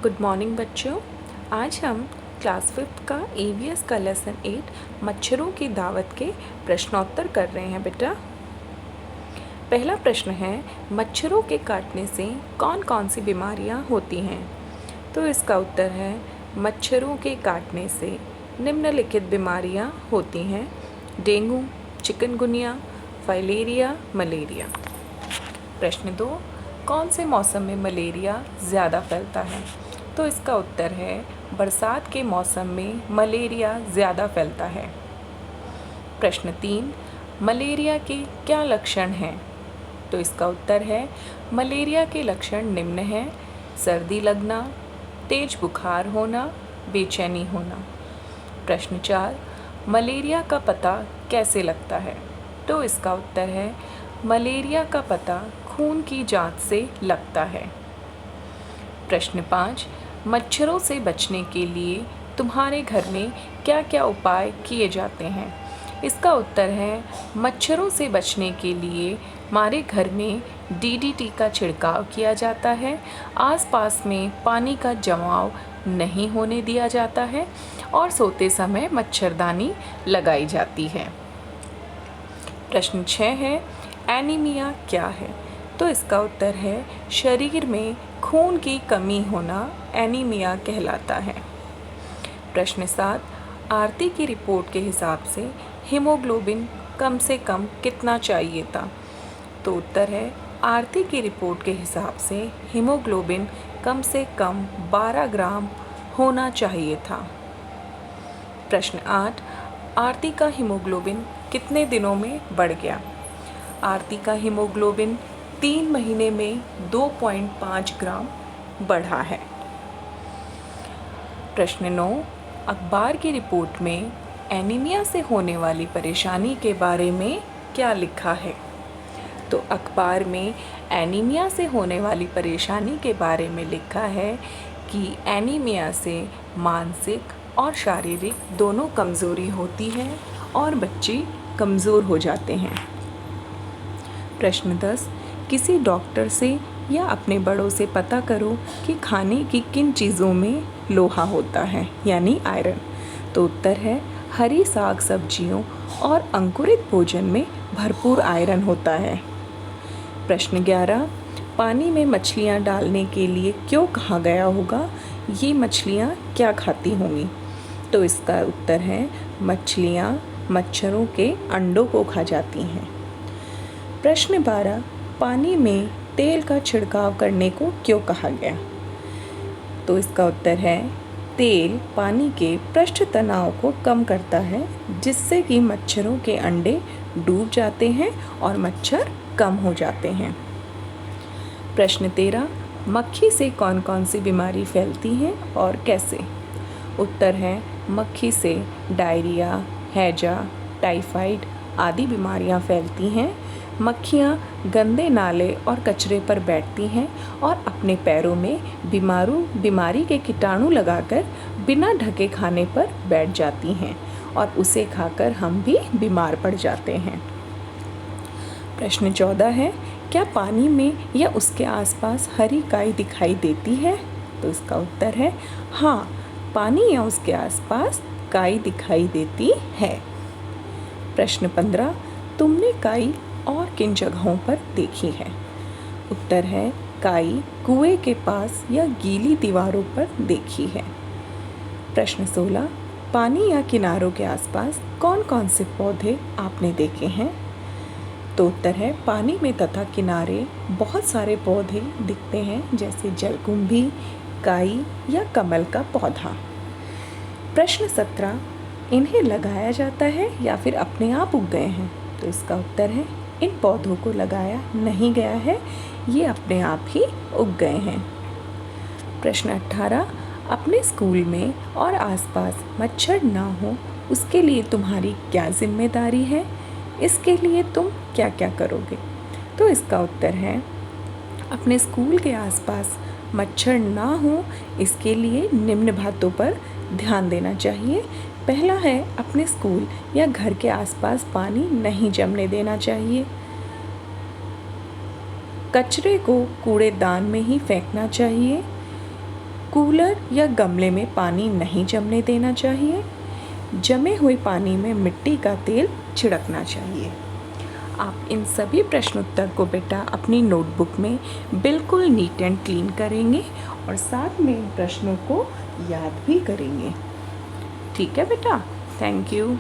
Good morning बच्चों। आज हम क्लास 5th का EVS का लेसन 8 मच्छरों की दावत के प्रश्नोत्तर कर रहे हैं बेटा। पहला प्रश्न है, मच्छरों के काटने से कौन कौन सी बीमारियां होती हैं? तो इसका उत्तर है, मच्छरों के काटने से निम्नलिखित बीमारियां होती हैं: डेंगू, चिकनगुनिया, फाइलेरिया, मलेरिया। प्रश्न 2, कौन से मौसम में मलेरिया ज़्यादा फैलता है? तो इसका उत्तर है, बरसात के मौसम में मलेरिया ज़्यादा फैलता है। प्रश्न 3, मलेरिया के क्या लक्षण हैं? तो इसका उत्तर है, मलेरिया के लक्षण निम्न हैं: सर्दी लगना, तेज बुखार होना, बेचैनी होना। प्रश्न 4, मलेरिया का पता कैसे लगता है? तो इसका उत्तर है, मलेरिया का पता खून की जांच से लगता है। प्रश्न 5, मच्छरों से बचने के लिए तुम्हारे घर में क्या क्या उपाय किए जाते हैं? इसका उत्तर है, मच्छरों से बचने के लिए हमारे घर में DDT का छिड़काव किया जाता है, आसपास में पानी का जमाव नहीं होने दिया जाता है और सोते समय मच्छरदानी लगाई जाती है। प्रश्न 6 है, एनीमिया क्या है? तो इसका उत्तर है, शरीर में खून की कमी होना एनीमिया कहलाता है। प्रश्न 7, आरती की रिपोर्ट के हिसाब से हीमोग्लोबिन कम से कम कितना चाहिए था? तो उत्तर है, आरती की रिपोर्ट के हिसाब से हीमोग्लोबिन कम से कम 12 ग्राम होना चाहिए था। प्रश्न 8, आरती का हीमोग्लोबिन कितने दिनों में बढ़ गया? आरती का हीमोग्लोबिन 3 महीने में 2.5 ग्राम बढ़ा है। प्रश्न 9, अखबार की रिपोर्ट में एनीमिया से होने वाली परेशानी के बारे में क्या लिखा है? तो अखबार में एनीमिया से होने वाली परेशानी के बारे में लिखा है कि एनीमिया से मानसिक और शारीरिक दोनों कमज़ोरी होती है और बच्चे कमज़ोर हो जाते हैं। प्रश्न 10, किसी डॉक्टर से या अपने बड़ों से पता करो कि खाने की किन चीज़ों में लोहा होता है यानी आयरन। तो उत्तर है, हरी साग सब्जियों और अंकुरित भोजन में भरपूर आयरन होता है। प्रश्न 11, पानी में मछलियाँ डालने के लिए क्यों कहा गया होगा? ये मछलियाँ क्या खाती होंगी? तो इसका उत्तर है, मछलियाँ मच्छरों के अंडों को खा जाती हैं। प्रश्न 12, पानी में तेल का छिड़काव करने को क्यों कहा गया? तो इसका उत्तर है, तेल पानी के पृष्ठ तनाव को कम करता है जिससे कि मच्छरों के अंडे डूब जाते हैं और मच्छर कम हो जाते हैं। प्रश्न 13, मक्खी से कौन कौन सी बीमारी फैलती है और कैसे? उत्तर है, मक्खी से डायरिया, हैजा, टाइफाइड आदि बीमारियां फैलती हैं। मक्खियाँ गंदे नाले और कचरे पर बैठती हैं और अपने पैरों में बीमारी के कीटाणु लगाकर बिना ढके खाने पर बैठ जाती हैं और उसे खाकर हम भी बीमार पड़ जाते हैं। प्रश्न 14 है, क्या पानी में या उसके आसपास हरी काई दिखाई देती है? तो इसका उत्तर है, हाँ, पानी या उसके आसपास काई दिखाई देती है। प्रश्न 15, तुमने काई और किन जगहों पर देखी है? उत्तर है, काई कुएं के पास या गीली दीवारों पर देखी है। प्रश्न 16, पानी या किनारों के आसपास कौन कौन से पौधे आपने देखे हैं? तो उत्तर है, पानी में तथा किनारे बहुत सारे पौधे दिखते हैं जैसे जलकुंभी, काई या कमल का पौधा। प्रश्न 17, इन्हें लगाया जाता है या फिर अपने आप उग गए हैं? तो इसका उत्तर है, इन पौधों को लगाया नहीं गया है, ये अपने आप ही उग गए हैं। प्रश्न 18, अपने स्कूल में और आसपास मच्छर ना हो उसके लिए तुम्हारी क्या जिम्मेदारी है? इसके लिए तुम क्या क्या करोगे? तो इसका उत्तर है, अपने स्कूल के आसपास मच्छर ना हो इसके लिए निम्न बातों पर ध्यान देना चाहिए। पहला है, अपने स्कूल या घर के आसपास पानी नहीं जमने देना चाहिए। कचरे को कूड़ेदान में ही फेंकना चाहिए। कूलर या गमले में पानी नहीं जमने देना चाहिए। जमे हुए पानी में मिट्टी का तेल छिड़कना चाहिए। आप इन सभी प्रश्नोत्तर को बेटा अपनी नोटबुक में बिल्कुल नीट एंड क्लीन करेंगे और साथ में इन प्रश्नों को याद भी करेंगे। ठीक है बेटा, थैंक यू।